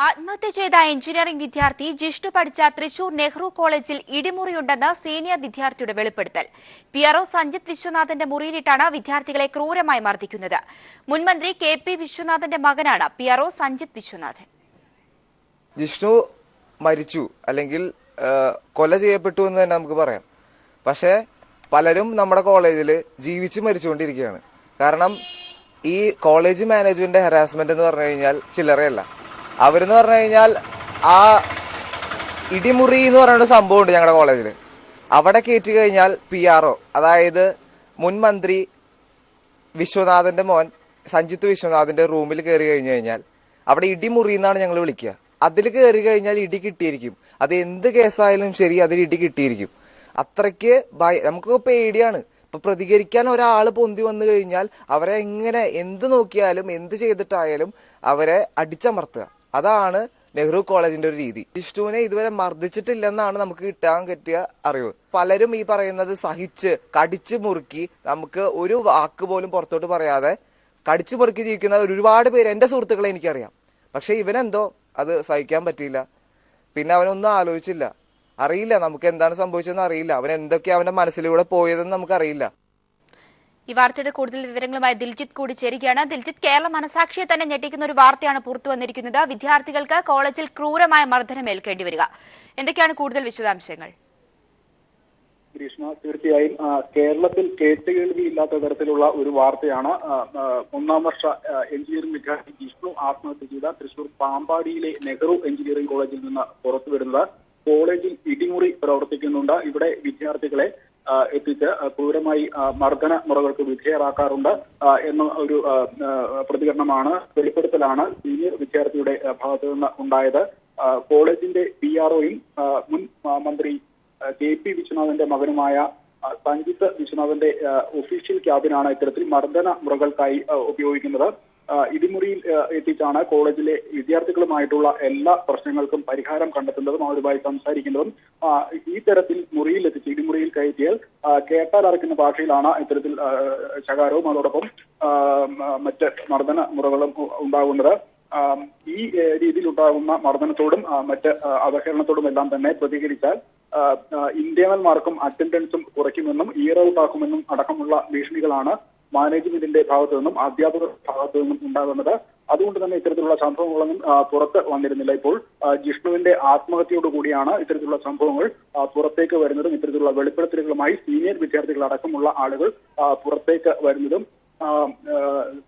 ആത്മഹത്യ ചെയ്ത എഞ്ചിനീയറിംഗ് വിദ്യാർത്ഥി ജിഷ്ണു പഠിച്ച തൃശൂർ നെഹ്റു കോളേജിൽ ഇടിമുറിയുണ്ടെന്ന് സീനിയർ വിദ്യാർത്ഥിയുടെ വെളിപ്പെടുത്തൽ. പിആർഒ സഞ്ജിത് വിശ്വനാഥന്റെ മുറിയിലിട്ടാണ് വിദ്യാർത്ഥികളെ ക്രൂരമായി മർദ്ദിക്കുന്നത്. മുൻമന്ത്രി കെ.പി. വിശ്വനാഥന്റെ മകനാണ് പിആർഒ സഞ്ജിത് വിശ്വനാഥൻ. ജിഷ്ണു മരിച്ചു അല്ലെങ്കിൽ കൊല ചെയ്യപ്പെട്ടു എന്ന് തന്നെ നമുക്ക് പറയാം. പക്ഷേ പലരും നമ്മുടെ കോളേജിൽ ജീവിച്ച് മരിച്ചുകൊണ്ടിരിക്കുകയാണ്. കാരണം ഈ കോളേജ് മാനേജ്മെന്റ് ഹരാസ്മെന്റ് എന്ന് പറഞ്ഞു കഴിഞ്ഞാൽ ചില്ലറയല്ല. അവരെന്ന് പറഞ്ഞു കഴിഞ്ഞാൽ ആ ഇടിമുറി എന്ന് പറയുന്ന സംഭവമുണ്ട് ഞങ്ങളുടെ കോളേജിൽ. അവിടെ കയറ്റി കഴിഞ്ഞാൽ പിആർഒ, അതായത് മുൻ മന്ത്രി വിശ്വനാഥന്റെ മോൻ സഞ്ജിത്ത് വിശ്വനാഥന്റെ റൂമിൽ കയറി കഴിഞ്ഞു കഴിഞ്ഞാൽ അവിടെ ഇടിമുറി എന്നാണ് ഞങ്ങൾ വിളിക്കുക. അതിൽ കയറി കഴിഞ്ഞാൽ ഇടി കിട്ടിയിരിക്കും. അത് എന്ത് കേസായാലും ശരി, അതിൽ ഇടി കിട്ടിയിരിക്കും. അത്രയ്ക്ക് നമുക്ക് പേടിയാണ്. ഇപ്പൊ പ്രതികരിക്കാൻ ഒരാൾ പൊന്തി വന്നു കഴിഞ്ഞാൽ അവരെ എങ്ങനെ എന്ത് നോക്കിയാലും എന്ത് ചെയ്തിട്ടായാലും അവരെ അടിച്ചമർത്തുക. അതാണ് നെഹ്റു കോളേജിന്റെ ഒരു രീതി. ജിഷ്ണുവിനെ ഇതുവരെ മർദ്ദിച്ചിട്ടില്ലെന്നാണ് നമുക്ക് കിട്ടാൻ പറ്റിയ അറിവ്. പലരും ഈ പറയുന്നത് സഹിച്ച് കടിച്ചു മുറുക്കി, നമുക്ക് ഒരു വാക്ക് പോലും പുറത്തോട്ട് പറയാതെ കടിച്ചു മുറുക്കി ജീവിക്കുന്ന ഒരുപാട് പേര് എന്റെ സുഹൃത്തുക്കളെ എനിക്കറിയാം. പക്ഷെ ഇവനെന്തോ അത് സഹിക്കാൻ പറ്റിയില്ല. പിന്നെ അവനൊന്നും ആലോചിച്ചില്ല. അറിയില്ല നമുക്ക് എന്താണ് സംഭവിച്ചതെന്ന് അറിയില്ല. അവൻ എന്തൊക്കെയാ അവന്റെ മനസ്സിലൂടെ പോയതെന്ന് നമുക്കറിയില്ല. ഈ വാർത്തയുടെ കൂടുതൽ വിവരങ്ങളുമായി ദിൽജിത്ത് കൂടി ചേരുകയാണ്. ദിൽജിത്ത്, കേരള മനസാക്ഷിയെ തന്നെ ഞെട്ടിക്കുന്ന ഒരു വാർത്തയാണ് പുറത്തു വന്നിരിക്കുന്നത്. വിദ്യാർത്ഥികൾക്ക് കോളേജിൽ ക്രൂരമായ മർദ്ദനം ഏൽക്കേണ്ടി വരിക. എന്തൊക്കെയാണ് കൂടുതൽ വിശദാംശങ്ങൾ? ഗ്രീഷ്മ, തീർച്ചയായും കേരളത്തിൽ കേട്ടുകേൾവിയില്ലാത്ത തരത്തിലുള്ള ഒരു വാർത്തയാണ് ഒന്നാം വർഷ എഞ്ചിനീയറിംഗ് വിദ്യാർത്ഥി ജിഷ്ണു ആത്മഹത്യ ചെയ്ത തൃശൂർ പാമ്പാടിയിലെ നെഹ്റു എഞ്ചിനീയറിംഗ് കോളേജിൽ നിന്ന് പുറത്തുവരുന്നത്. കോളേജിൽ ഇടിമുറി പ്രവർത്തിക്കുന്നുണ്ട്. ഇവിടെ വിദ്യാർത്ഥികളെ എത്തിച്ച് ക്രൂരമായി മർദ്ദന മുറകൾക്ക് വിധേയരാക്കാറുണ്ട് എന്ന ഒരു പ്രതികരണമാണ്, വെളിപ്പെടുത്തലാണ് സീനിയർ വിദ്യാർത്ഥിയുടെ ഭാഗത്തു നിന്ന് ഉണ്ടായത്. കോളേജിന്റെ പിആർഒയും മുൻ മന്ത്രി കെ.പി. വിശ്വനാഥന്റെ മകനുമായ സഞ്ജിത്ത് വിശ്വനാഥന്റെ ഒഫീഷ്യൽ ക്യാബിനാണ് ഇത്തരത്തിൽ മർദ്ദന മുറകൾക്കായി ഉപയോഗിക്കുന്നത്. ഇടിമുറിയിൽ എത്തിച്ചാണ് കോളേജിലെ വിദ്യാർത്ഥികളുമായിട്ടുള്ള എല്ലാ പ്രശ്നങ്ങൾക്കും പരിഹാരം കണ്ടെത്തുന്നതും അവരുമായി സംസാരിക്കുന്നതും. ഈ തരത്തിൽ മുറിയിൽ എത്തിച്ച് ഇടിമുറിയിൽ കയറ്റിയാൽ കേട്ടാലറിക്കുന്ന ഭാഷയിലാണ് ഇത്തരത്തിൽ ശകാരവും അതോടൊപ്പം മറ്റ് മർദ്ദന മുറകളും ഉണ്ടാകുന്നത്. ഈ രീതിയിൽ ഉണ്ടാകുന്ന മർദ്ദനത്തോടും മറ്റ് അവഹേളനത്തോടും എല്ലാം തന്നെ പ്രതികരിച്ചാൽ ഇന്റേണൽ മാർക്കും അറ്റൻഡൻസും കുറയ്ക്കുമെന്നും ഇയർ ഔട്ട് ആക്കുമെന്നും അടക്കമുള്ള ഭീഷണികളാണ് മാനേജ്മെന്റിന്റെ ഭാഗത്തു നിന്നും അധ്യാപകരുടെ ഭാഗത്തു നിന്നും ഉണ്ടാകുന്നത്. അതുകൊണ്ട് തന്നെ ഇത്തരത്തിലുള്ള സംഭവങ്ങളൊന്നും പുറത്ത് വന്നിരുന്നില്ല. ഇപ്പോൾ ജിഷ്ണുവിന്റെ ആത്മഹത്യയോട് കൂടിയാണ് ഇത്തരത്തിലുള്ള സംഭവങ്ങൾ പുറത്തേക്ക് വരുന്നതും ഇത്തരത്തിലുള്ള വെളിപ്പെടുത്തലുകളുമായി സീനിയർ വിദ്യാർത്ഥികൾ അടക്കമുള്ള ആളുകൾ പുറത്തേക്ക് വരുന്നതും.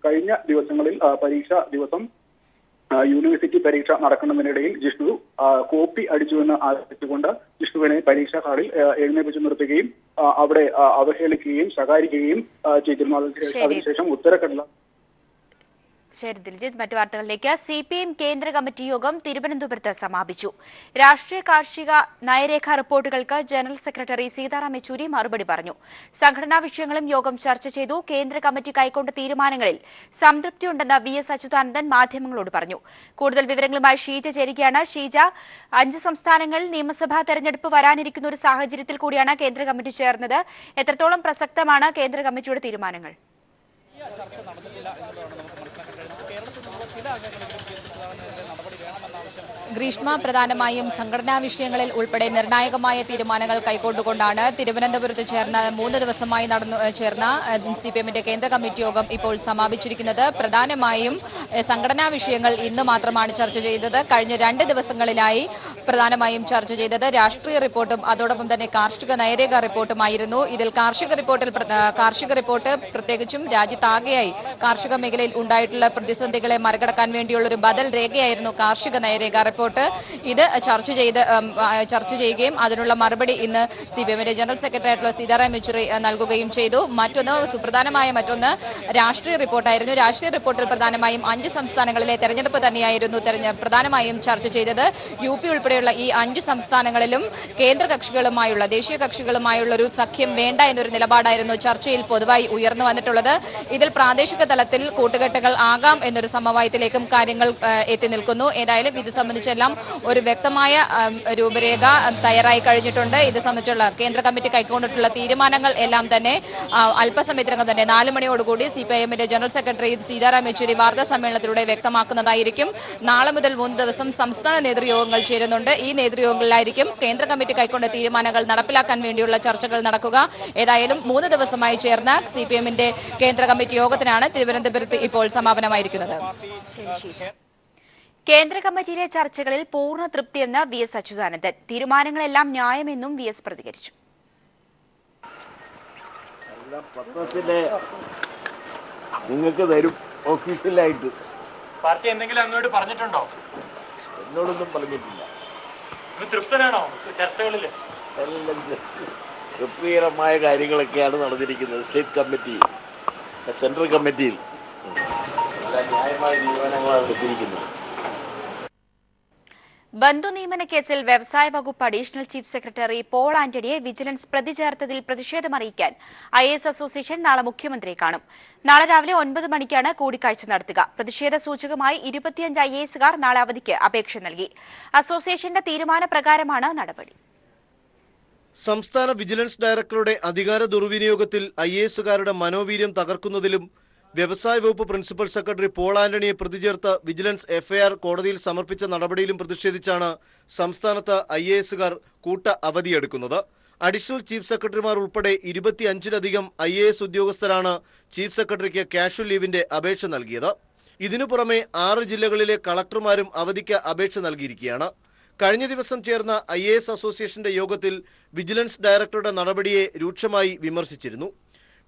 കഴിഞ്ഞ ദിവസങ്ങളിൽ പരീക്ഷാ ദിവസം യൂണിവേഴ്സിറ്റി പരീക്ഷ നടക്കുന്നതിനിടയിൽ ജിഷ്ണു കോപ്പി അടിച്ചുവെന്ന് ആരോപിച്ചുകൊണ്ട് ജിഷ്ണുവിനെ പരീക്ഷാ ഹാളിൽ എഴുന്നേൽപ്പിച്ചു നിർത്തുകയും അവിടെ അവഹേളിക്കുകയും ശകാരിക്കുകയും ചെയ്തിരുന്നു. അതിനുശേഷം ഉത്തരക്കടല. ശരി ദിൽജിത്ത്, മറ്റു വാർത്തകളിലേക്ക്. CPM കേന്ദ്ര കമ്മിറ്റി യോഗം തിരുവനന്തപുരത്ത് സമാപിച്ചു. രാഷ്ട്രീയ കാർഷിക നയരേഖാ റിപ്പോർട്ടുകൾക്ക് ജനറൽ സെക്രട്ടറി സീതാറാം യെച്ചൂരി മറുപടി പറഞ്ഞു. സംഘടനാ വിഷയങ്ങളും യോഗം ചർച്ച ചെയ്തു. കേന്ദ്ര കമ്മിറ്റി കൈക്കൊണ്ട തീരുമാനങ്ങളിൽ സംതൃപ്തിയുണ്ടെന്ന് VS അച്യുതാനന്ദൻ മാധ്യമങ്ങളോട് പറഞ്ഞു. കൂടുതൽ വിവരങ്ങളുമായി ഷീജ ചേരുകയാണ്. ഷീജ, 5 സംസ്ഥാനങ്ങളിൽ നിയമസഭാ തെരഞ്ഞെടുപ്പ് വരാനിരിക്കുന്ന ഒരു സാഹചര്യത്തിൽ കൂടിയാണ് കേന്ദ്ര കമ്മിറ്റി ചേർന്നത്. എത്രത്തോളം പ്രസക്തമാണ് കേന്ദ്ര കമ്മിറ്റിയുടെ തീരുമാനങ്ങൾ? ചർച്ച നടന്നിട്ടില്ല എന്നുള്ളതാണ് നമുക്ക് മനസ്സിലാക്കാൻ കഴിയുന്നത്. കേരളത്തിൽ നിന്നുള്ള ചില അംഗങ്ങളെങ്കിലും നടപടി വേണമെന്ന ആവശ്യം ഗ്രീഷ്മ, പ്രധാനമായും സംഘടനാ വിഷയങ്ങളിൽ ഉൾപ്പെടെ നിർണായകമായ തീരുമാനങ്ങൾ കൈക്കൊണ്ടുകൊണ്ടാണ് തിരുവനന്തപുരത്ത് ചേർന്ന 3 ദിവസമായി ചേർന്ന CPMന്റെ കേന്ദ്ര കമ്മിറ്റി യോഗം ഇപ്പോൾ സമാപിച്ചിരിക്കുന്നത്. പ്രധാനമായും സംഘടനാ വിഷയങ്ങൾ ഇന്ന് മാത്രമാണ് ചർച്ച ചെയ്തത്. കഴിഞ്ഞ 2 ദിവസങ്ങളിലായി പ്രധാനമായും ചർച്ച ചെയ്തത് രാഷ്ട്രീയ റിപ്പോർട്ടും അതോടൊപ്പം തന്നെ കാർഷിക നയരേഖ റിപ്പോർട്ടുമായിരുന്നു. ഇതിൽ കാർഷിക റിപ്പോർട്ട് പ്രത്യേകിച്ചും രാജ്യത്താകെയായി കാർഷിക മേഖലയിൽ ഉണ്ടായിട്ടുള്ള പ്രതിസന്ധികളെ മറികടക്കാൻ വേണ്ടിയുള്ള ഒരു ബദൽ രേഖയായിരുന്നു കാർഷിക നയരേഖ റിപ്പോർട്ട്. ഇത് ചർച്ച ചെയ്യുകയും അതിനുള്ള മറുപടി ഇന്ന് CPMന്റെ ജനറൽ സെക്രട്ടറി ആയിട്ടുള്ള സീതാറാം യെച്ചൂരി നൽകുകയും ചെയ്തു. സുപ്രധാനമായ മറ്റൊന്ന് രാഷ്ട്രീയ റിപ്പോർട്ടായിരുന്നു. രാഷ്ട്രീയ റിപ്പോർട്ടിൽ പ്രധാനമായും 5 സംസ്ഥാനങ്ങളിലെ തെരഞ്ഞെടുപ്പ് തന്നെയായിരുന്നു പ്രധാനമായും ചർച്ച ചെയ്തത്. UP ഉൾപ്പെടെയുള്ള ഈ 5 സംസ്ഥാനങ്ങളിലും കേന്ദ്ര കക്ഷികളുമായുള്ള ദേശീയ കക്ഷികളുമായുള്ള ഒരു സഖ്യം വേണ്ട എന്നൊരു നിലപാടായിരുന്നു ചർച്ചയിൽ പൊതുവായി ഉയർന്നു വന്നിട്ടുള്ളത്. ഇതിൽ പ്രാദേശിക തലത്തിൽ കൂട്ടുകെട്ടുകൾ ആകാം എന്നൊരു സമവായത്തിലേക്കും കാര്യങ്ങൾ എത്തി നിൽക്കുന്നു. ഏതായാലും ഇത് സംബന്ധിച്ച സംബന്ധിച്ചെല്ലാം ഒരു വ്യക്തമായ രൂപരേഖ തയ്യാറായി കഴിഞ്ഞിട്ടുണ്ട്. ഇത് സംബന്ധിച്ചുള്ള കേന്ദ്ര കമ്മിറ്റി കൈക്കൊണ്ടിട്ടുള്ള തീരുമാനങ്ങൾ എല്ലാം തന്നെ അല്പസമയത്തിനകം തന്നെ 4 മണിയോടുകൂടി CPIMന്റെ ജനറൽ സെക്രട്ടറി സീതാറാം യെച്ചൂരി വാർത്താ സമ്മേളനത്തിലൂടെ വ്യക്തമാക്കുന്നതായിരിക്കും. നാളെ മുതൽ 3 ദിവസം സംസ്ഥാന നേതൃയോഗങ്ങൾ ചേരുന്നുണ്ട്. ഈ നേതൃയോഗങ്ങളിലായിരിക്കും കേന്ദ്ര കമ്മിറ്റി കൈക്കൊണ്ട തീരുമാനങ്ങൾ നടപ്പിലാക്കാൻ വേണ്ടിയുള്ള ചർച്ചകൾ നടക്കുക. ഏതായാലും 3 ദിവസമായി ചേർന്ന CPIMന്റെ കേന്ദ്ര കമ്മിറ്റി യോഗത്തിനാണ് തിരുവനന്തപുരത്ത് ഇപ്പോൾ സമാപനമായിരിക്കുന്നത്. കേന്ദ്ര കമ്മിറ്റിയിലെ ചർച്ചകളിൽ പൂർണ്ണ തൃപ്തിയെന്ന് VS അച്യുതാനന്ദൻ. തീരുമാനങ്ങളെല്ലാം ന്യായമെന്നും VS പ്രതികരിച്ചു. പത്രത്തിലെ നിങ്ങൾക്ക് തരും ഒഫീഷ്യലായിട്ട്. പാർട്ടി എന്തെങ്കിലും അങ്ങോട്ട് പറഞ്ഞിട്ടുണ്ടോ? എന്നോടൊന്നും പറഞ്ഞിട്ടില്ല. തൃപ്തനാണോ ചർച്ചകളിൽ? തൃപ്തികരമായ കാര്യങ്ങളൊക്കെയാണ് നടന്നിരിക്കുന്നത്. സ്റ്റേറ്റ് കമ്മിറ്റി, സെൻട്രൽ കമ്മിറ്റിയിൽ എല്ലാ ന്യായമായ തീരുമാനങ്ങളാണ് എടുത്തിരിക്കുന്നത്. ബന്ധു നിയമന കേസിൽ വ്യവസായ വകുപ്പ് അഡീഷണൽ ചീഫ് സെക്രട്ടറി പോൾ ആന്റണിയെ വിജിലൻസ് പ്രതി ചേർത്തതിൽ പ്രതിഷേധമറിയിക്കാൻ IAS അസോസിയേഷൻ നാളെ മുഖ്യമന്ത്രിയെ കാണും. നാളെ രാവിലെ 9 മണിക്കാണ് കൂടിക്കാഴ്ച നടത്തുക. പ്രതിഷേധ സൂചകമായി 25 IASകാർ നാളെ അവധിക്ക് അപേക്ഷ നൽകി. അസോസിയേഷന്റെ തീരുമാനപ്രകാരമാണ് നടപടി. സംസ്ഥാന വിജിലൻസ് ഡയറക്ടറുടെ അധികാര ദുർവിനിയോഗത്തിൽ IASകാരുടെ മനോവീര്യം തകർക്കുന്നതിലും വ്യവസായ വകുപ്പ് പ്രിൻസിപ്പൽ സെക്രട്ടറി പോൾ ആന്റണിയെ പ്രതി ചേർത്ത് വിജിലൻസ് FIR കോടതിയിൽ സമർപ്പിച്ച നടപടിയിലും പ്രതിഷേധിച്ചാണ് സംസ്ഥാനത്ത് IASകാർ കൂട്ട അവധിയെടുക്കുന്നത്. അഡീഷണൽ ചീഫ് സെക്രട്ടറിമാർ ഉൾപ്പെടെ 25-ലധികം IAS ഉദ്യോഗസ്ഥരാണ് ചീഫ് സെക്രട്ടറിക്ക് കാഷ്വൽ ലീവിന്റെ അപേക്ഷ നൽകിയത്. ഇതിനു പുറമെ 6 ജില്ലകളിലെ കളക്ടർമാരും അവധിക്ക് അപേക്ഷ നൽകിയിരിക്കുകയാണ്. കഴിഞ്ഞ ദിവസം ചേർന്ന IAS അസോസിയേഷന്റെ യോഗത്തിൽ വിജിലൻസ് ഡയറക്ടറുടെ നടപടിയെ രൂക്ഷമായി വിമർശിച്ചിരുന്നു.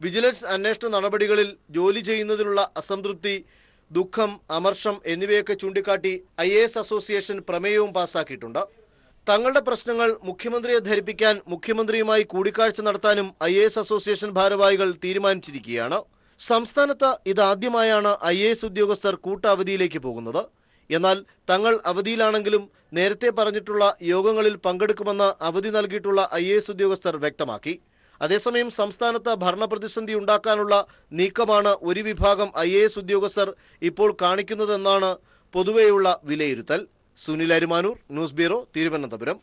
വിജിലൻസ് അന്വേഷണ നടപടികളിൽ ജോലി ചെയ്യുന്നതിനുള്ള അസംതൃപ്തി, ദുഃഖം, അമർഷം എന്നിവയൊക്കെ ചൂണ്ടിക്കാട്ടി IAS അസോസിയേഷൻ പ്രമേയവും പാസാക്കിയിട്ടുണ്ട്. തങ്ങളുടെ പ്രശ്നങ്ങൾ മുഖ്യമന്ത്രിയെ ധരിപ്പിക്കാൻ മുഖ്യമന്ത്രിയുമായി കൂടിക്കാഴ്ച നടത്താനും IAS അസോസിയേഷൻ ഭാരവാഹികൾ തീരുമാനിച്ചിരിക്കുകയാണ്. സംസ്ഥാനത്ത് ഇതാദ്യമായാണ് IAS ഉദ്യോഗസ്ഥർ കൂട്ട അവധിയിലേക്ക് പോകുന്നത്. എന്നാൽ തങ്ങൾ അവധിയിലാണെങ്കിലും നേരത്തെ പറഞ്ഞിട്ടുള്ള യോഗങ്ങളിൽ പങ്കെടുക്കുമെന്ന് അവധി നൽകിയിട്ടുള്ള IAS ഉദ്യോഗസ്ഥർ വ്യക്തമാക്കി. അതേസമയം സംസ്ഥാനത്ത് ഭരണപ്രതിസന്ധി ഉണ്ടാക്കാനുള്ള നീക്കമാണ് ഒരു വിഭാഗം IAS ഉദ്യോഗസ്ഥർ ഇപ്പോൾ കാണിക്കുന്നതെന്നാണ് പൊതുവെയുള്ള വിലയിരുത്തൽ. Sunil Arumanoor, news bureau, Thiruvananthapuram.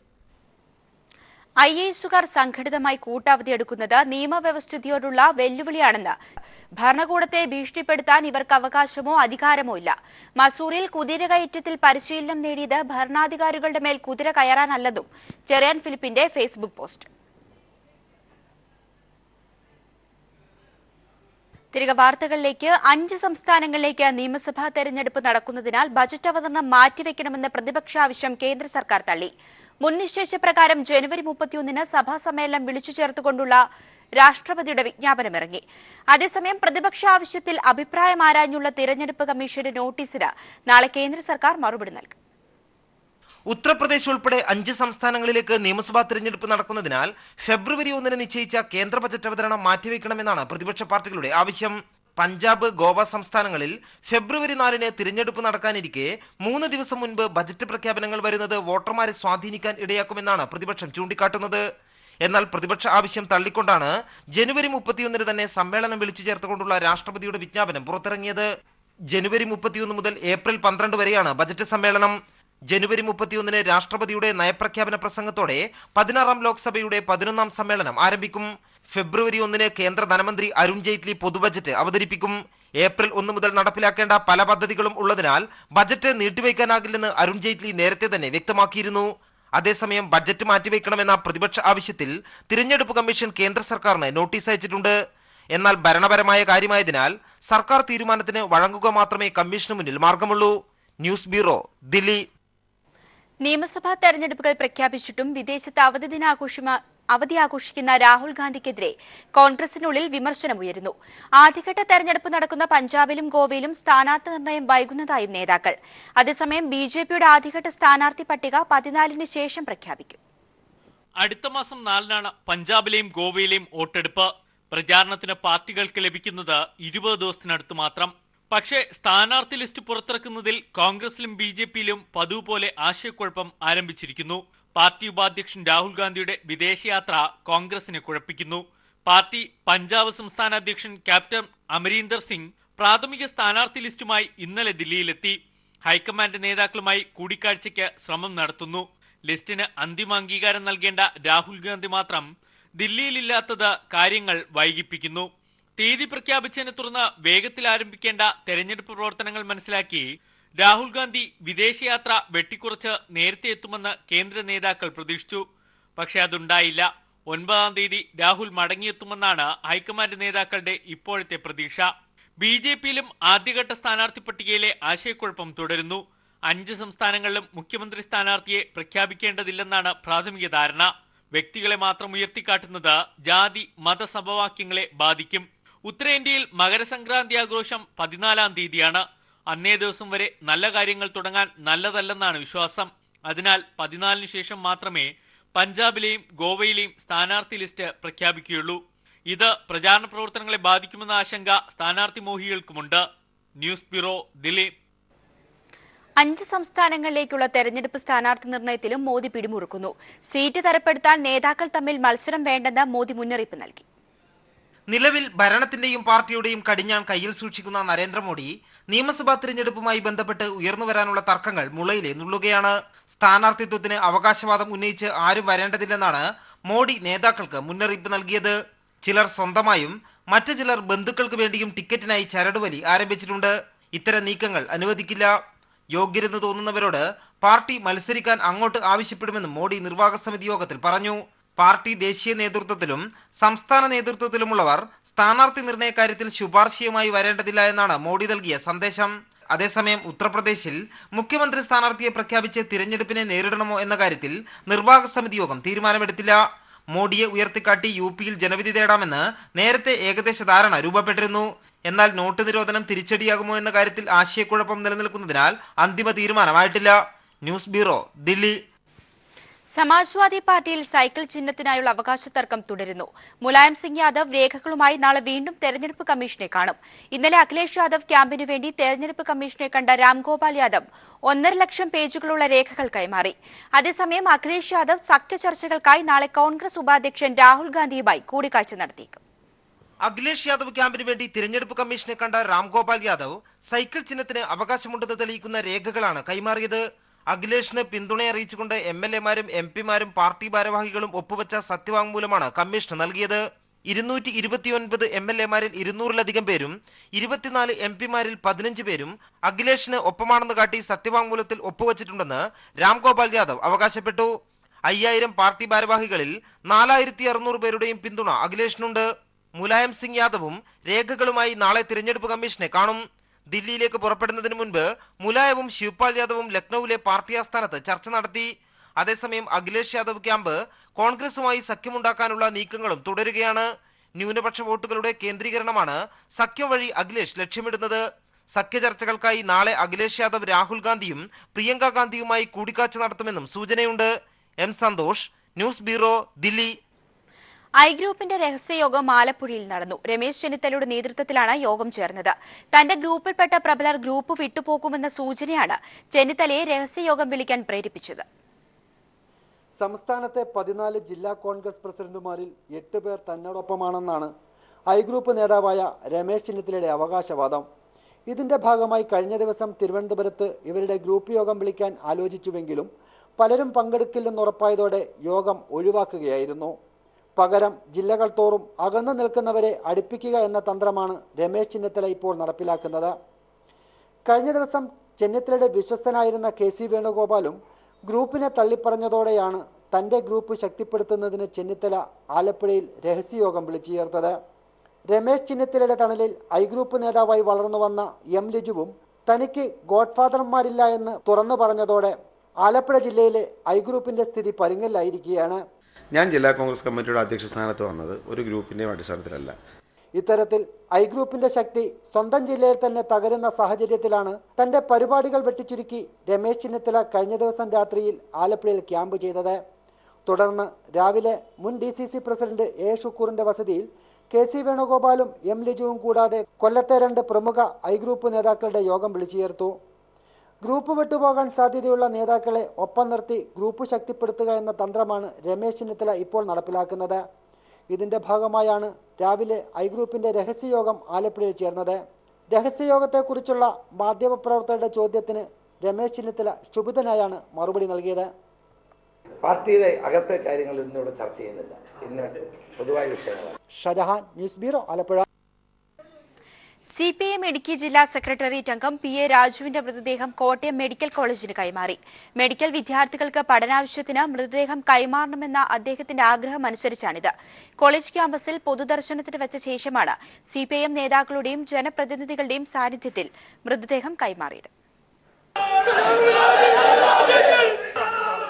IASകാർ സംഘടിതമായി കൂട്ടവധിയെടുക്കുന്നത് നിയമവ്യവസ്ഥയോടുള്ള വെല്ലുവിളിയാണെന്ന് ഭരണകൂടത്തെ ഭീഷണിപ്പെടുത്താൻ ഇവർക്ക് അവകാശമോ അധികാരമോ ഇല്ല. മസൂറിൽ കുതിരകയറ്റത്തിൽ പരിശീലനം നേടിയത് ഭരണാധികാരികളുടെ മേൽ കുതിര കയറാനല്ലെന്നും ചെറിയാൻ ഫിലിപ്പിന്റെ ഫേസ്ബുക്ക് പോസ്റ്റ്. തിരികെ വാർത്തകളിലേക്ക്. 5 സംസ്ഥാനങ്ങളിലേക്ക് നിയമസഭാ തെരഞ്ഞെടുപ്പ് നടക്കുന്നതിനാൽ ബജറ്റ് അവതരണം മാറ്റിവെക്കണമെന്ന പ്രതിപക്ഷ ആവശ്യം കേന്ദ്ര സർക്കാർ തള്ളി. മുൻ നിശ്ചയിച്ചപ്രകാരം ജനുവരി 31-ന് സഭാ സമ്മേളനം വിളിച്ചു ചേർത്തുകൊണ്ടുള്ള രാഷ്ട്രപതിയുടെ വിജ്ഞാപനമിറങ്ങി. അതേസമയം പ്രതിപക്ഷ ആവശ്യത്തിൽ അഭിപ്രായം ആരാഞ്ഞുള്ള തിരഞ്ഞെടുപ്പ് കമ്മീഷന്റെ നോട്ടീസിന് നാളെ കേന്ദ്ര സർക്കാർ മറുപടി നൽകും. ഉത്തർപ്രദേശ് ഉൾപ്പെടെ 5 സംസ്ഥാനങ്ങളിലേക്ക് നിയമസഭാ തിരഞ്ഞെടുപ്പ് നടക്കുന്നതിനാൽ ഫെബ്രുവരി 1-ന് നിശ്ചയിച്ച കേന്ദ്ര ബജറ്റ് അവതരണം മാറ്റിവെക്കണമെന്നാണ് പ്രതിപക്ഷ പാർട്ടികളുടെ ആവശ്യം. പഞ്ചാബ്, ഗോവ സംസ്ഥാനങ്ങളിൽ ഫെബ്രുവരി 4-ന് തിരഞ്ഞെടുപ്പ് നടക്കാനിരിക്കെ 3 ദിവസം മുൻപ് ബജറ്റ് പ്രഖ്യാപനങ്ങൾ വരുന്നത് വോട്ടർമാരെ സ്വാധീനിക്കാൻ ഇടയാക്കുമെന്നാണ് പ്രതിപക്ഷം ചൂണ്ടിക്കാട്ടുന്നത്. എന്നാൽ പ്രതിപക്ഷ ആവശ്യം തള്ളിക്കൊണ്ടാണ് ജനുവരി 31-ന് തന്നെ സമ്മേളനം വിളിച്ചു ചേർത്തുകൊണ്ടുള്ള രാഷ്ട്രപതിയുടെ വിജ്ഞാപനം പുറത്തിറങ്ങിയത്. ജനുവരി 31 മുതൽ ഏപ്രിൽ 12 വരെയാണ് ബജറ്റ് സമ്മേളനം. ജനുവരി 31-ന് രാഷ്ട്രപതിയുടെ നയപ്രഖ്യാപന പ്രസംഗത്തോടെ 16-ാം ലോക്സഭയുടെ 11-ാം സമ്മേളനം ആരംഭിക്കും. ഫെബ്രുവരി 1-ന് കേന്ദ്ര ധനമന്ത്രി അരുൺ ജെയ്റ്റ്ലി പൊതുബജറ്റ് അവതരിപ്പിക്കും. ഏപ്രിൽ 1 മുതൽ നടപ്പിലാക്കേണ്ട പല പദ്ധതികളും ഉള്ളതിനാൽ ബജറ്റ് നീട്ടിവെക്കാനാകില്ലെന്ന് അരുൺ ജെയ്റ്റ്ലി നേരത്തെ തന്നെ വ്യക്തമാക്കിയിരുന്നു. അതേസമയം ബജറ്റ് മാറ്റിവെക്കണമെന്ന പ്രതിപക്ഷ ആവശ്യത്തിൽ തിരഞ്ഞെടുപ്പ് കമ്മീഷൻ കേന്ദ്ര സർക്കാരിന് നോട്ടീസ് അയച്ചിട്ടുണ്ട്. എന്നാൽ ഭരണപരമായ കാര്യമായതിനാൽ സർക്കാർ തീരുമാനത്തിന് വഴങ്ങുക മാത്രമേ കമ്മീഷന് മുന്നിൽ മാർഗമുള്ളൂ. News bureau, Delhi. നിയമസഭാ തെരഞ്ഞെടുപ്പുകൾ പ്രഖ്യാപിച്ചിട്ടും വിദേശത്ത് അവധി ആഘോഷിക്കുന്ന രാഹുൽ ഗാന്ധിക്കെതിരെ കോൺഗ്രസിനുള്ളിൽ വിമർശനമുയരുന്നു. ആദ്യഘട്ട തെരഞ്ഞെടുപ്പ് നടക്കുന്ന പഞ്ചാബിലും ഗോവയിലും സ്ഥാനാർത്ഥി നിർണയം വൈകുന്നതായും നേതാക്കൾ. അതേസമയം BJPയുടെ ആദ്യഘട്ട സ്ഥാനാർത്ഥി പട്ടിക 14-ന് ശേഷം പ്രഖ്യാപിക്കും. അടുത്ത മാസം 4-നാണ് പഞ്ചാബിലെയും ഗോവയിലെയും വോട്ടെടുപ്പ്. പ്രചാരണത്തിന് പാർട്ടികൾക്ക് ലഭിക്കുന്നത് 20 ദിവസത്തിനടുത്ത് മാത്രം. പക്ഷേ സ്ഥാനാർത്ഥി ലിസ്റ്റ് പുറത്തിറക്കുന്നതിൽ കോൺഗ്രസിലും BJPയിലും പതിവ് പോലെ ആശയക്കുഴപ്പം ആരംഭിച്ചിരിക്കുന്നു. പാർട്ടി ഉപാധ്യക്ഷൻ രാഹുൽ ഗാന്ധിയുടെ വിദേശയാത്ര കോൺഗ്രസിനെ കുഴപ്പിക്കുന്നു. പാർട്ടി പഞ്ചാബ് സംസ്ഥാന അധ്യക്ഷൻ ക്യാപ്റ്റൻ അമരീന്ദർ സിംഗ് പ്രാഥമിക സ്ഥാനാർത്ഥി ലിസ്റ്റുമായി ഇന്നലെ ദില്ലിയിലെത്തി. ഹൈക്കമാൻഡ് നേതാക്കളുമായി കൂടിക്കാഴ്ചയ്ക്ക് ശ്രമം നടത്തുന്നു. ലിസ്റ്റിന് അന്തിമ അംഗീകാരം നൽകേണ്ട രാഹുൽ ഗാന്ധി മാത്രം ദില്ലിയിലില്ലാത്തത് കാര്യങ്ങൾ വൈകിപ്പിക്കുന്നു. തീയതി പ്രഖ്യാപിച്ചതിനെ തുടർന്ന് വേഗത്തിൽ ആരംഭിക്കേണ്ട തെരഞ്ഞെടുപ്പ് പ്രവർത്തനങ്ങൾ മനസ്സിലാക്കി രാഹുൽ ഗാന്ധി വിദേശയാത്ര വെട്ടിക്കുറച്ച് നേരത്തെ എത്തുമെന്ന് കേന്ദ്ര നേതാക്കൾ പ്രതീക്ഷിച്ചു. പക്ഷേ അതുണ്ടായില്ല. 9-ാം തീയതി രാഹുൽ മടങ്ങിയെത്തുമെന്നാണ് ഹൈക്കമാൻഡ് നേതാക്കളുടെ ഇപ്പോഴത്തെ പ്രതീക്ഷ. BJPയിലും ആദ്യഘട്ട സ്ഥാനാർത്ഥി പട്ടികയിലെ ആശയക്കുഴപ്പം തുടരുന്നു. 5 സംസ്ഥാനങ്ങളിലും മുഖ്യമന്ത്രി സ്ഥാനാർത്ഥിയെ പ്രഖ്യാപിക്കേണ്ടതില്ലെന്നാണ് പ്രാഥമിക ധാരണ. വ്യക്തികളെ മാത്രം ഉയർത്തിക്കാട്ടുന്നത് ജാതി മത സമവാക്യങ്ങളെ ബാധിക്കും. ഉത്തരേന്ത്യയിൽ മകരസംക്രാന്തി ആഘോഷം 14-ാം തീയതിയാണ്. അന്നേ ദിവസം വരെ നല്ല കാര്യങ്ങൾ തുടങ്ങാൻ നല്ലതല്ലെന്നാണ് വിശ്വാസം. അതിനാൽ 14-ന് ശേഷം മാത്രമേ പഞ്ചാബിലെയും ഗോവയിലെയും സ്ഥാനാർത്ഥി ലിസ്റ്റ് പ്രഖ്യാപിക്കുകയുള്ളൂ. ഇത് പ്രചാരണ പ്രവർത്തനങ്ങളെ ബാധിക്കുമെന്ന ആശങ്ക സ്ഥാനാർത്ഥി മോഹികൾക്കുമുണ്ട്. News bureau, Delhi. 5 സംസ്ഥാനങ്ങളിലേക്കുള്ള തെരഞ്ഞെടുപ്പ് സ്ഥാനാർത്ഥി നിർണയത്തിലും മോദി പിടിമുറുക്കുന്നു. സീറ്റ് തരപ്പെടുത്താൻ നേതാക്കൾ തമ്മിൽ മത്സരം വേണ്ടെന്ന് മോദി മുന്നറിയിപ്പ് നൽകി. നിലവിൽ ഭരണത്തിന്റെയും പാർട്ടിയുടെയും കടിഞ്ഞാൺ കയ്യിൽ സൂക്ഷിക്കുന്ന നരേന്ദ്രമോദി നിയമസഭാ തിരഞ്ഞെടുപ്പുമായി ബന്ധപ്പെട്ട് ഉയർന്നു വരാനുള്ള തർക്കങ്ങൾ മുളയിലെ നുള്ളുകയാണ്. സ്ഥാനാർത്ഥിത്വത്തിന് അവകാശവാദം ഉന്നയിച്ച് ആരും വരേണ്ടതില്ലെന്നാണ് മോഡി നേതാക്കൾക്ക് മുന്നറിയിപ്പ് നൽകിയത്. ചിലർ സ്വന്തമായും മറ്റു ചിലർ ബന്ധുക്കൾക്ക് വേണ്ടിയും ടിക്കറ്റിനായി ചരടുവലി ആരംഭിച്ചിട്ടുണ്ട്. ഇത്തരം നീക്കങ്ങൾ അനുവദിക്കില്ല. യോഗ്യരെന്ന് തോന്നുന്നവരോട് പാർട്ടി മത്സരിക്കാൻ അങ്ങോട്ട് ആവശ്യപ്പെടുമെന്നും മോഡി നിർവാഹക സമിതി യോഗത്തിൽ പറഞ്ഞു. പാർട്ടി ദേശീയ നേതൃത്വത്തിലും സംസ്ഥാന നേതൃത്വത്തിലുമുള്ളവർ സ്ഥാനാർത്ഥി നിർണയ കാര്യത്തിൽ ശുപാർശയുമായി വരേണ്ടതില്ല എന്നാണ് മോഡി നൽകിയ സന്ദേശം. അതേസമയം ഉത്തർപ്രദേശിൽ മുഖ്യമന്ത്രി സ്ഥാനാർത്ഥിയെ പ്രഖ്യാപിച്ച് തിരഞ്ഞെടുപ്പിനെ നേരിടണമോ എന്ന കാര്യത്തിൽ നിർവാഹക സമിതി യോഗം തീരുമാനമെടുത്തില്ല. മോഡിയെ ഉയർത്തിക്കാട്ടി UPയിൽ ജനവിധി തേടാമെന്ന് നേരത്തെ ഏകദേശ ധാരണ രൂപപ്പെട്ടിരുന്നു. എന്നാൽ നോട്ട് നിരോധനം തിരിച്ചടിയാകുമോ എന്ന കാര്യത്തിൽ ആശയക്കുഴപ്പം നിലനിൽക്കുന്നതിനാൽ അന്തിമ തീരുമാനമായിട്ടില്ല. News bureau, Delhi. സമാജ്വാദി പാർട്ടിയിൽ സൈക്കിൾ ചിഹ്നത്തിനായുള്ള അവകാശ തർക്കം തുടരുന്നു. മുലായം സിംഗ് യാദവ് രേഖകളുമായി നാളെ വീണ്ടും തെരഞ്ഞെടുപ്പ് കമ്മീഷനെ കാണും. ഇന്നലെ അഖിലേഷ് യാദവ് ക്യാമ്പിനു വേണ്ടി തെരഞ്ഞെടുപ്പ് കമ്മീഷനെ കണ്ട രാംഗോപാൽ യാദവ് 1.5 ലക്ഷം പേജുകളുള്ള രേഖകൾ കൈമാറി. അതേസമയം അഖിലേഷ് യാദവ് സഖ്യ ചർച്ചകൾക്കായി നാളെ കോൺഗ്രസ് ഉപാധ്യക്ഷൻ രാഹുൽ ഗാന്ധിയുമായി കൂടിക്കാഴ്ച നടത്തിയേക്കും. അഖിലേഷ് യാദവ് ക്യാമ്പിന് വേണ്ടി തിരഞ്ഞെടുപ്പ് കമ്മീഷനെ കണ്ട രാംഗോപാൽ യാദവ് സൈക്കിൾ ചിഹ്നത്തിന് അവകാശമുണ്ടെന്ന് തെളിയിക്കുന്ന രേഖകളാണ് കൈമാറിയത്. അഖിലേഷിന് പിന്തുണ അറിയിച്ചുകൊണ്ട് MLA-മാരും MP-മാരും പാർട്ടി ഭാരവാഹികളും ഒപ്പുവെച്ച സത്യവാങ്മൂലമാണ് കമ്മീഷന് നൽകിയത്. 229 MLA-മാരിൽ 200-ലധികം പേരും 24 MP-മാരിൽ 15 പേരും അഖിലേഷിന് ഒപ്പമാണെന്ന് കാട്ടി സത്യവാങ്മൂലത്തിൽ ഒപ്പുവെച്ചിട്ടുണ്ടെന്ന് രാംഗോപാൽ യാദവ് അവകാശപ്പെട്ടു. 5000 പാർട്ടി ഭാരവാഹികളിൽ 4600 പേരുടെയും പിന്തുണ അഖിലേഷിനുണ്ട്. മുലായം സിംഗ് യാദവും രേഖകളുമായി നാളെ തിരഞ്ഞെടുപ്പ് കമ്മീഷനെ കാണും. ദില്ലിയിലേക്ക് പുറപ്പെടുന്നതിന് മുൻപ് മുലായവും ശിവപാൽ യാദവും ലക്നൌവിലെ പാർട്ടി ആസ്ഥാനത്ത് ചർച്ച നടത്തി. അതേസമയം അഖിലേഷ് യാദവ് ക്യാമ്പ് കോൺഗ്രസുമായി സഖ്യമുണ്ടാക്കാനുള്ള നീക്കങ്ങളും തുടരുകയാണ്. ന്യൂനപക്ഷ വോട്ടുകളുടെ കേന്ദ്രീകരണമാണ് സഖ്യം വഴി അഖിലേഷ് ലക്ഷ്യമിടുന്നത്. സഖ്യ ചർച്ചകൾക്കായി നാളെ അഖിലേഷ് യാദവ് രാഹുൽ ഗാന്ധിയും പ്രിയങ്ക ഗാന്ധിയുമായി കൂടിക്കാഴ്ച നടത്തുമെന്നും സൂചനയുണ്ട്. M. Santhosh, news bureau, Delhi. I ഗ്രൂപ്പിന്റെ രഹസ്യയോഗം ആലപ്പുഴയിൽ നടന്നു. രമേശ് ചെന്നിത്തലയുടെ നേതൃത്വത്തിലാണ് യോഗം ചേർന്നത്. തന്റെ ഗ്രൂപ്പിൽപ്പെട്ട പ്രബലർ ഗ്രൂപ്പ് വിട്ടുപോകുമെന്ന സൂചനയാണ് ചെന്നിത്തലയെ രഹസ്യയോഗം വിളിക്കാൻ പ്രേരിപ്പിച്ചത്. സംസ്ഥാനത്തെ 14 ജില്ലാ കോൺഗ്രസ് പ്രസിഡന്റുമാരിൽ 8 പേർ തന്നോടൊപ്പമാണെന്നാണ് ഐ ഗ്രൂപ്പ് നേതാവായ രമേശ് ചെന്നിത്തലയുടെ അവകാശവാദം. ഇതിന്റെ ഭാഗമായി കഴിഞ്ഞ ദിവസം തിരുവനന്തപുരത്ത് ഇവരുടെ ഗ്രൂപ്പ് യോഗം വിളിക്കാൻ ആലോചിച്ചുവെങ്കിലും പലരും പങ്കെടുക്കില്ലെന്ന് ഉറപ്പായതോടെ യോഗം ഒഴിവാക്കുകയായിരുന്നു. പകരം ജില്ലകൾ തോറും അകന്നു നിൽക്കുന്നവരെ അടുപ്പിക്കുക എന്ന തന്ത്രമാണ് രമേശ് ചെന്നിത്തല ഇപ്പോൾ നടപ്പിലാക്കുന്നത്. കഴിഞ്ഞ ദിവസം ചെന്നിത്തലയുടെ വിശ്വസ്തനായിരുന്ന KC വേണുഗോപാലും ഗ്രൂപ്പിനെ തള്ളിപ്പറഞ്ഞതോടെയാണ് തൻ്റെ ഗ്രൂപ്പ് ശക്തിപ്പെടുത്തുന്നതിന് ചെന്നിത്തല ആലപ്പുഴയിൽ രഹസ്യയോഗം വിളിച്ചു ചേർത്തത്. രമേശ് ചെന്നിത്തലയുടെ തണലിൽ ഐ ഗ്രൂപ്പ് നേതാവായി വളർന്നു വന്ന M. ലിജുവും തനിക്ക് ഗോഡ്ഫാദർമാരില്ല എന്ന് തുറന്നു പറഞ്ഞതോടെ ആലപ്പുഴ ജില്ലയിലെ ഐ ഗ്രൂപ്പിൻ്റെ സ്ഥിതി പരുങ്ങലിലായിരിക്കുകയാണ്. ഞാൻ ജില്ലാ കോൺഗ്രസ് കമ്മിറ്റിയുടെ അധ്യക്ഷ സ്ഥാനത്ത് വന്നത് ഒരു ഗ്രൂപ്പിൻ്റെയും അടിസ്ഥാനത്തിലല്ല. ഇത്തരത്തിൽ ഐ ഗ്രൂപ്പിന്റെ ശക്തി സ്വന്തം ജില്ലയിൽ തന്നെ തകരുന്ന സാഹചര്യത്തിലാണ് തന്റെ പരിപാടികൾ വെട്ടിച്ചുരുക്കി രമേശ് ചെന്നിത്തല കഴിഞ്ഞ ദിവസം രാത്രിയിൽ ആലപ്പുഴയിൽ ക്യാമ്പ് ചെയ്തത്. തുടർന്ന് രാവിലെ മുൻ DCC പ്രസിഡന്റ് A. ഷുക്കൂറിന്റെ വസതിയിൽ KC വേണുഗോപാലും M. ലിജുവും കൂടാതെ കൊല്ലത്തെ 2 പ്രമുഖ ഐ ഗ്രൂപ്പ് നേതാക്കളുടെ യോഗം വിളിച്ചു ചേർത്തു. ഗ്രൂപ്പ് വിട്ടുപോകാൻ സാധ്യതയുള്ള നേതാക്കളെ ഒപ്പം നിർത്തി ഗ്രൂപ്പ് ശക്തിപ്പെടുത്തുക എന്ന തന്ത്രമാണ് രമേശ് ചെന്നിത്തല ഇപ്പോൾ നടപ്പിലാക്കുന്നത്. ഇതിന്റെ ഭാഗമായാണ് രാവിലെ ഐ ഗ്രൂപ്പിന്റെ രഹസ്യയോഗം ആലപ്പുഴയിൽ ചേർന്നത്. രഹസ്യയോഗത്തെക്കുറിച്ചുള്ള മാധ്യമപ്രവർത്തകരുടെ ചോദ്യത്തിന് രമേശ് ചെന്നിത്തല ക്ഷുഭിതനായാണ് മറുപടി നൽകിയത്. പാർട്ടിയുടെ അകത്തെ കാര്യങ്ങൾ ഇന്നിവിടെ ചർച്ച ചെയ്യുന്നില്ല. ഇന്ന് പൊതുവായ വിഷയങ്ങളാണ്. Shajahan, news bureau, Alappuzha. CPM Idukki ജില്ലാ സെക്രട്ടേറിയറ്റ് അംഗം PA രാജുവിന്റെ മൃതദേഹം കോട്ടയം മെഡിക്കൽ കോളേജിന് കൈമാറി. മെഡിക്കൽ വിദ്യാർത്ഥികൾക്ക് പഠനാവശ്യത്തിന് മൃതദേഹം കൈമാറണമെന്ന അദ്ദേഹത്തിന്റെ ആഗ്രഹം അനുസരിച്ചാണിത്. കോളേജ് ക്യാമ്പസിൽ പൊതുദർശനത്തിന് വെച്ച ശേഷമാണ് CPM നേതാക്കളുടെയും ജനപ്രതിനിധികളുടെയും സാന്നിധ്യത്തിൽ മൃതദേഹം കൈമാറിയത്.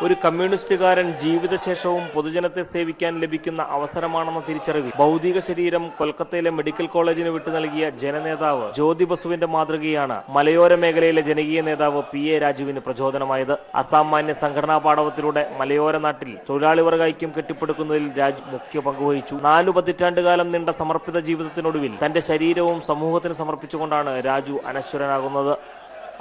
ഒരു കമ്മ്യൂണിസ്റ്റുകാരൻ ജീവിതശേഷവും പൊതുജനത്തെ സേവിക്കാൻ ലഭിക്കുന്ന അവസരമാണെന്ന തിരിച്ചറിവിൽ ഭൗതിക ശരീരം കൊൽക്കത്തയിലെ മെഡിക്കൽ കോളേജിന് വിട്ടു നൽകിയ ജനനേതാവ് ജ്യോതി ബസുവിന്റെ മാതൃകയാണ് മലയോര മേഖലയിലെ ജനകീയ നേതാവ് PA രാജുവിന് പ്രചോദനമായത്. അസാമാന്യ സംഘടനാ പാടവത്തിലൂടെ മലയോര നാട്ടിൽ തൊഴിലാളി വർഗ ഐക്യം കെട്ടിപ്പടുക്കുന്നതിൽ രാജു മുഖ്യ പങ്കുവഹിച്ചു. 4 പതിറ്റാണ്ടുകാലം നീണ്ട സമർപ്പിത ജീവിതത്തിനൊടുവിൽ തന്റെ ശരീരവും സമൂഹത്തിന് സമർപ്പിച്ചുകൊണ്ടാണ് രാജു അനശ്വരനാകുന്നത്.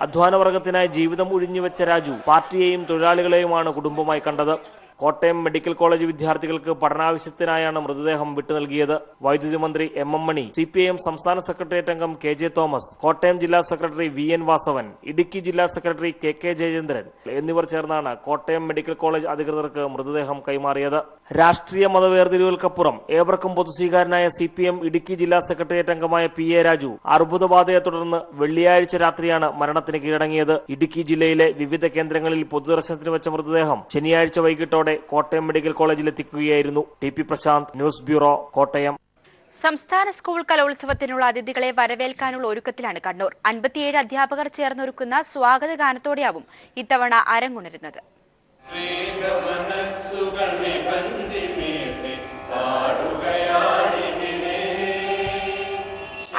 അധ്വാനവർഗത്തിനായി ജീവിതം ഒഴിഞ്ഞുവെച്ച രാജു പാർട്ടിയെയും തൊഴിലാളികളെയുമാണ് കുടുംബമായി കണ്ടത്. കോട്ടയം മെഡിക്കൽ കോളേജ് വിദ്യാർത്ഥികൾക്ക് പഠനാവശ്യത്തിനായാണ് മൃതദേഹം വിട്ടു നൽകിയത്. വൈദ്യുതി മന്ത്രി MM മണി, CPIM സംസ്ഥാന സെക്രട്ടേറിയറ്റ് അംഗം KJ തോമസ്, കോട്ടയം ജില്ലാ സെക്രട്ടറി VN വാസവൻ, ഇടുക്കി ജില്ലാ സെക്രട്ടറി KK ജയചന്ദ്രൻ എന്നിവർ ചേർന്നാണ് കോട്ടയം മെഡിക്കൽ കോളേജ് അധികൃതർക്ക് മൃതദേഹം കൈമാറിയത്. രാഷ്ട്രീയ മതവേർതിരിവുകൾക്കപ്പുറം ഏവർക്കും പൊതുസ്വീകാരനായ CPM ഇടുക്കി ജില്ലാ സെക്രട്ടേറിയറ്റ് അംഗമായ PA രാജു അർബുദബാധയെ തുടർന്ന് വെള്ളിയാഴ്ച രാത്രിയാണ് മരണത്തിന് കീഴടങ്ങിയത്. ഇടുക്കി ജില്ലയിലെ വിവിധ കേന്ദ്രങ്ങളിൽ പൊതുദർശനത്തിന് വെച്ച മൃതദേഹം ശനിയാഴ്ച വൈകിട്ടോടെ കോട്ടയം മെഡിക്കൽ കോളേജിൽ എത്തിക്കുകയായിരുന്നു. TP Prashanth, news bureau, Kottayam. സംസ്ഥാന സ്കൂൾ കലോത്സവത്തിനുള്ള അതിഥികളെ വരവേൽക്കാനുള്ള ഒരുക്കത്തിലാണ് കണ്ണൂർ. 57 അധ്യാപകർ ചേർന്നൊരുക്കുന്ന സ്വാഗത ഗാനത്തോടെയാവും ഇത്തവണ അരങ്ങുണരുന്നത്.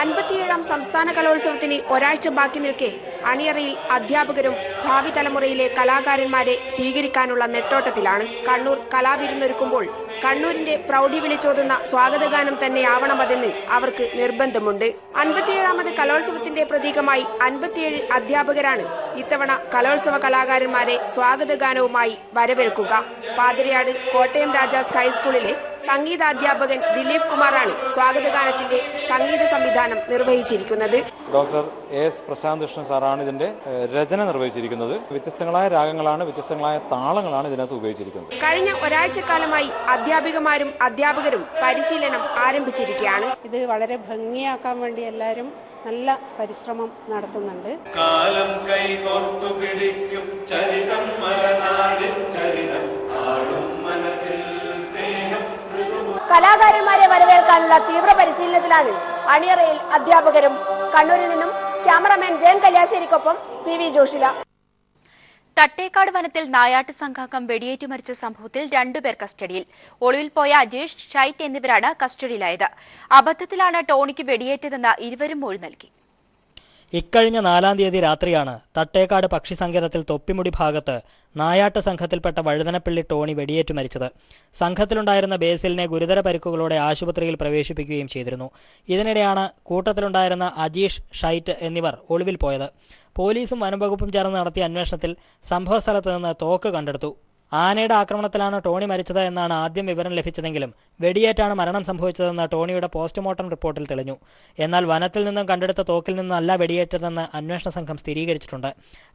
57ാം സംസ്ഥാന കലോത്സവത്തിന് ഒരാഴ്ച ബാക്കി നിൽക്കെ അണിയറയിൽ അധ്യാപകരും ഭാവി തലമുറയിലെ കലാകാരന്മാരെ സ്വീകരിക്കാനുള്ള നെട്ടോട്ടത്തിലാണ്. കണ്ണൂർ കലാവിരുന്നൊരുക്കുമ്പോൾ കണ്ണൂരിന്റെ പ്രൗഢി വിളിച്ചോതുന്ന സ്വാഗതഗാനം തന്നെയാവണമെന്ന് അവർക്ക് നിർബന്ധമുണ്ട്. 57ാമത് കലോത്സവത്തിന്റെ പ്രതീകമായി 57 അധ്യാപകരാണ് ഇത്തവണ കലോത്സവ കലാകാരന്മാരെ സ്വാഗതഗാനവുമായി വരവേൽക്കുക. പാതിരയാട് കോട്ടയം രാജാസ് ഹൈസ്കൂളിലെ സംഗീതാധ്യാപകൻ ദിലീപ് കുമാറാണ് സ്വാഗതഗാനത്തിന്റെ സംഗീത സംവിധാനം നിർവഹിച്ചിരിക്കുന്നത്. ഡോക്ടർ AS പ്രശാന്ത് കൃഷ്ണൻ സാറാണ് ഇതിന്റെ രചന നിർവഹിച്ചിരിക്കുന്നത്. വ്യത്യസ്തങ്ങളായ രാഗങ്ങളാണ്, വ്യത്യസ്തങ്ങളായ താളങ്ങളാണ് ഇതിനകത്ത് ഉപയോഗിച്ചിരിക്കുന്നത്. കഴിഞ്ഞ ഒരാഴ്ചക്കാലമായി അധ്യാപികമാരും അധ്യാപകരും പരിശീലനം ആരംഭിച്ചിരിക്കുകയാണ്. ഇത് വളരെ ഭംഗിയാക്കാൻ വേണ്ടി എല്ലാവരും നല്ല പരിശ്രമം നടത്തുന്നുണ്ട്. കാലം കൈകോർത്തു പിടിക്കും ചരിതം മലനാടിൻ ചരിതം ആടും മനസ്സിൽ സ്നേഹം. കലാകാരന്മാരെ വരവേൽക്കാനുള്ള തീവ്ര പരിശീലനത്തിലാണ് അണിയറയിൽ അധ്യാപകരും. കണ്ണൂരിൽ നിന്നും ക്യാമറമാൻ ജയൻ കല്യാശ്ശേരിക്കൊപ്പം PV ജോഷില. തട്ടേക്കാട് വനത്തിൽ നായാട്ട് സംഘാംഗം വെടിയേറ്റു മരിച്ച സംഭവത്തിൽ 2 പേർ കസ്റ്റഡിയിൽ. ഒളിവിൽ പോയ അജേഷ്, ഷൈറ്റ് എന്നിവരാണ് കസ്റ്റഡിയിലായത്. അബദ്ധത്തിലാണ് ടോണിക്ക് വെടിയേറ്റതെന്ന് ഇരുവരും മൊഴി നൽകി. ഇക്കഴിഞ്ഞ 4-ാം തീയതി രാത്രിയാണ് തട്ടേക്കാട് പക്ഷി സങ്കേതത്തിൽ തൊപ്പിമുടി ഭാഗത്ത് നായാട്ട് സംഘത്തിൽപ്പെട്ട വഴുതനപ്പള്ളി ടോണി വെടിയേറ്റു മരിച്ചത്. സംഘത്തിലുണ്ടായിരുന്ന ബേസിലിനെ ഗുരുതര പരിക്കുകളോടെ ആശുപത്രിയിൽ പ്രവേശിപ്പിക്കുകയും ചെയ്തിരുന്നു. ഇതിനിടെയാണ് കൂട്ടത്തിലുണ്ടായിരുന്ന അജീഷ്, ഷൈറ്റ് എന്നിവർ ഒളിവിൽ പോയത്. പോലീസും വനംവകുപ്പും ചേർന്ന് നടത്തിയ അന്വേഷണത്തിൽ സംഭവസ്ഥലത്ത് നിന്ന് തോക്ക് കണ്ടെടുത്തു. ആനയുടെ ആക്രമണത്തിലാണ് ടോണി മരിച്ചത് എന്നാണ് ആദ്യം വിവരം ലഭിച്ചതെങ്കിലും വെടിയേറ്റാണ് മരണം സംഭവിച്ചതെന്ന് ടോണിയുടെ പോസ്റ്റ്മോർട്ടം റിപ്പോർട്ടിൽ തെളിഞ്ഞു. എന്നാൽ വനത്തിൽ നിന്നും കണ്ടെടുത്ത തോക്കിൽ നിന്നല്ല വെടിയേറ്റതെന്ന് അന്വേഷണ സംഘം സ്ഥിരീകരിച്ചിട്ടുണ്ട്.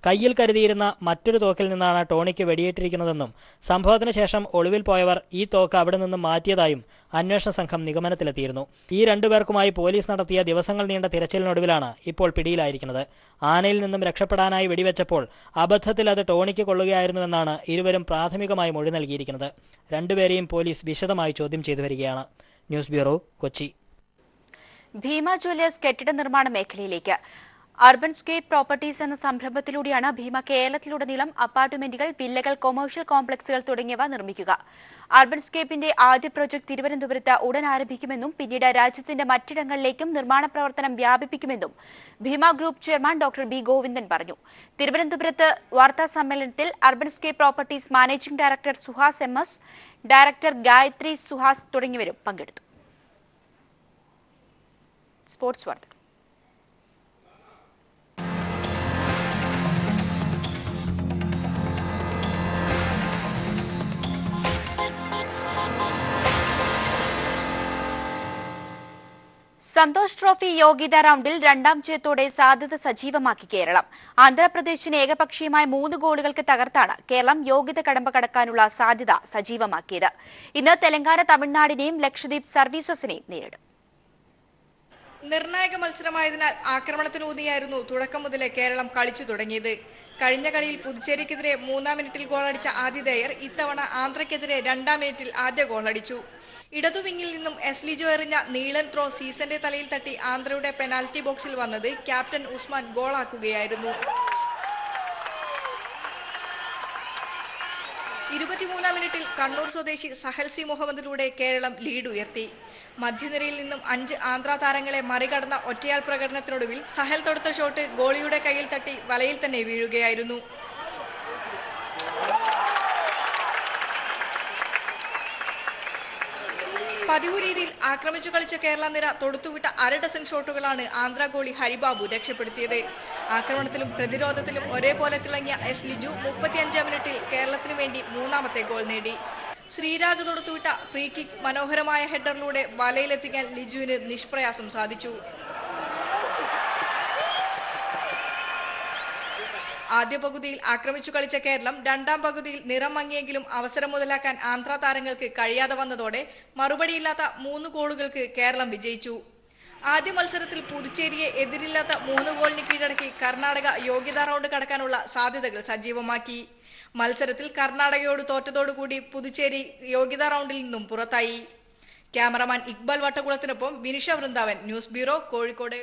കയ്യിൽ കരുതിയിരുന്ന മറ്റൊരു തോക്കിൽ നിന്നാണ് ടോണിക്ക് വെടിയേറ്റിരിക്കുന്നതെന്നും സംഭവത്തിന് ശേഷം ഒളിവിൽ പോയവർ ഈ തോക്ക് അവിടെ നിന്നും മാറ്റിയതായും അന്വേഷണ സംഘം നിഗമനത്തിലെത്തിയിരുന്നു. ഈ 2 പേർക്കുമായി പോലീസ് നടത്തിയ ദിവസങ്ങൾ നീണ്ട തിരച്ചിലിനൊടുവിലാണ് ഇപ്പോൾ പിടിയിലായിരിക്കുന്നത്. ആനയിൽ നിന്നും രക്ഷപ്പെടാനായി വെടിവെച്ചപ്പോൾ അബദ്ധത്തിൽ അത് ടോണിക്ക് കൊള്ളുകയായിരുന്നുവെന്നാണ് ഇരുവരും പ്രാഥമികമായി മൊഴി നൽകിയിരിക്കുന്നത്. 2 പേരെയും പോലീസ് വിശദമായി ചോദ്യം ചെയ്തു വരികയാണ്. News bureau, Kochi. Bhima jewellers കെട്ടിട നിർമ്മാണ മേഖലയിലേക്ക്. അർബൻ സ്കേപ്പ് പ്രോപ്പർട്ടീസ് എന്ന സംരംഭത്തിലൂടെയാണ് ഭീമ കേരളത്തിലുടനീളം അപ്പാർട്ട്മെന്റുകൾ, വില്ലകൾ, കൊമേഴ്ഷ്യൽ കോംപ്ലക്സുകൾ തുടങ്ങിയവ നിർമ്മിക്കുക. അർബൻ സ്കേപ്പിന്റെ ആദ്യ പ്രൊജക്ട് തിരുവനന്തപുരത്ത് ഉടൻ ആരംഭിക്കുമെന്നും പിന്നീട് രാജ്യത്തിന്റെ മറ്റിടങ്ങളിലേക്കും നിർമ്മാണ പ്രവർത്തനം വ്യാപിപ്പിക്കുമെന്നും Bhima group chairman doctor B Govindan പറഞ്ഞു. തിരുവനന്തപുരത്ത് വാർത്താ സമ്മേളനത്തിൽ urbanscape properties managing director Suhas MS, director Gayathri Suhas തുടങ്ങിയവരും പങ്കെടുത്തു. സ്പോർട്സ് വാർത്തകൾ. സന്തോഷ് ട്രോഫി യോഗ്യതാ റൗണ്ടിൽ രണ്ടാം ജയത്തോടെ സാധ്യത സജീവമാക്കി കേരളം. ആന്ധ്രാപ്രദേശിന് ഏകപക്ഷീയമായ 3 ഗോളുകൾക്ക് തകർത്താണ് കേരളം യോഗ്യത കടമ്പ കടക്കാനുള്ള സാധ്യത സജീവമാക്കിയത്. ഇന്ന് തെലങ്കാന തമിഴ്നാടിനെയും ലക്ഷദ്വീപ് സർവീസസിനെയും നേരിടും. നിർണായക മത്സരമായതിനാൽ ആക്രമണത്തിനൂന്നിയായിരുന്നു തുടക്കം മുതലേ കേരളം കളിച്ചു തുടങ്ങിയത്. കഴിഞ്ഞ കളിയിൽ പുതുച്ചേരിക്കെതിരെ 3-ാം മിനിറ്റിൽ ഗോളടിച്ച ആതിഥേയർ ഇത്തവണ ആന്ധ്രയ്ക്കെതിരെ 2-ാം മിനിറ്റിൽ ആദ്യ ഗോളടിച്ചു. ഇടതുവിങ്ങിൽ നിന്നും എസ്ലിജോ എറിഞ്ഞ നീളൻ ത്രോ സീസന്റെ തലയിൽ തട്ടി ആന്ധ്രയുടെ പെനാൽറ്റി ബോക്സിൽ വന്നത് ക്യാപ്റ്റൻ ഉസ്മാൻ ഗോളാക്കുകയായിരുന്നു. 23-ാം മിനിറ്റിൽ കണ്ണൂർ സ്വദേശി സഹൽ സി മുഹമ്മദിലൂടെ കേരളം ലീഡ് ഉയർത്തി. മധ്യനിരയിൽ നിന്നും 5 ആന്ധ്ര താരങ്ങളെ മറികടന്ന ഒറ്റയാൾ പ്രകടനത്തിനൊടുവിൽ സഹൽ തൊടുത്ത ഷോട്ട് ഗോളിയുടെ കയ്യിൽ തട്ടി വലയിൽ തന്നെ വീഴുകയായിരുന്നു. പതിവ് രീതിയിൽ ആക്രമിച്ചു കളിച്ച കേരള നിര തൊടുത്തുവിട്ട 1/2 ഡസൻ ഷോട്ടുകളാണ് ആന്ധ്ര ഗോളി ഹരിബാബു രക്ഷപ്പെടുത്തിയത്. ആക്രമണത്തിലും പ്രതിരോധത്തിലും ഒരേപോലെ തിളങ്ങിയ എസ് ലിജു 35-ാം മിനിറ്റിൽ കേരളത്തിന് വേണ്ടി 3-ാമത്തെ ഗോൾ നേടി. ശ്രീരാഗ് തൊടുത്തുവിട്ട ഫ്രീ കിക്ക് മനോഹരമായ ഹെഡറിലൂടെ വലയിലെത്തിക്കാൻ ലിജുവിന് നിഷ്പ്രയാസം സാധിച്ചു. ആദ്യ പകുതിയിൽ ആക്രമിച്ചു കളിച്ച കേരളം 2-ാം പകുതിയിൽ നിറം മങ്ങിയെങ്കിലും അവസരം മുതലാക്കാൻ ആന്ധ്ര താരങ്ങൾക്ക് കഴിയാതെ വന്നതോടെ മറുപടിയില്ലാത്ത 3 ഗോളുകൾക്ക് കേരളം വിജയിച്ചു. ആദ്യ മത്സരത്തിൽ പുതുച്ചേരിയെ എതിരില്ലാത്ത 3 ഗോളിന് കീഴടക്കി കർണാടക യോഗ്യതാ റൗണ്ട് കടക്കാനുള്ള സാധ്യതകൾ സജീവമാക്കി. മത്സരത്തിൽ കർണാടകയോട് തോറ്റതോടുകൂടി പുതുച്ചേരി യോഗ്യതാ റൗണ്ടിൽ നിന്നും പുറത്തായി. ക്യാമറമാൻ ഇക്ബാൽ വട്ടകുളത്തിനൊപ്പം വിനിഷ വൃന്ദാവൻ, ന്യൂസ് ബ്യൂറോ, കോഴിക്കോട്.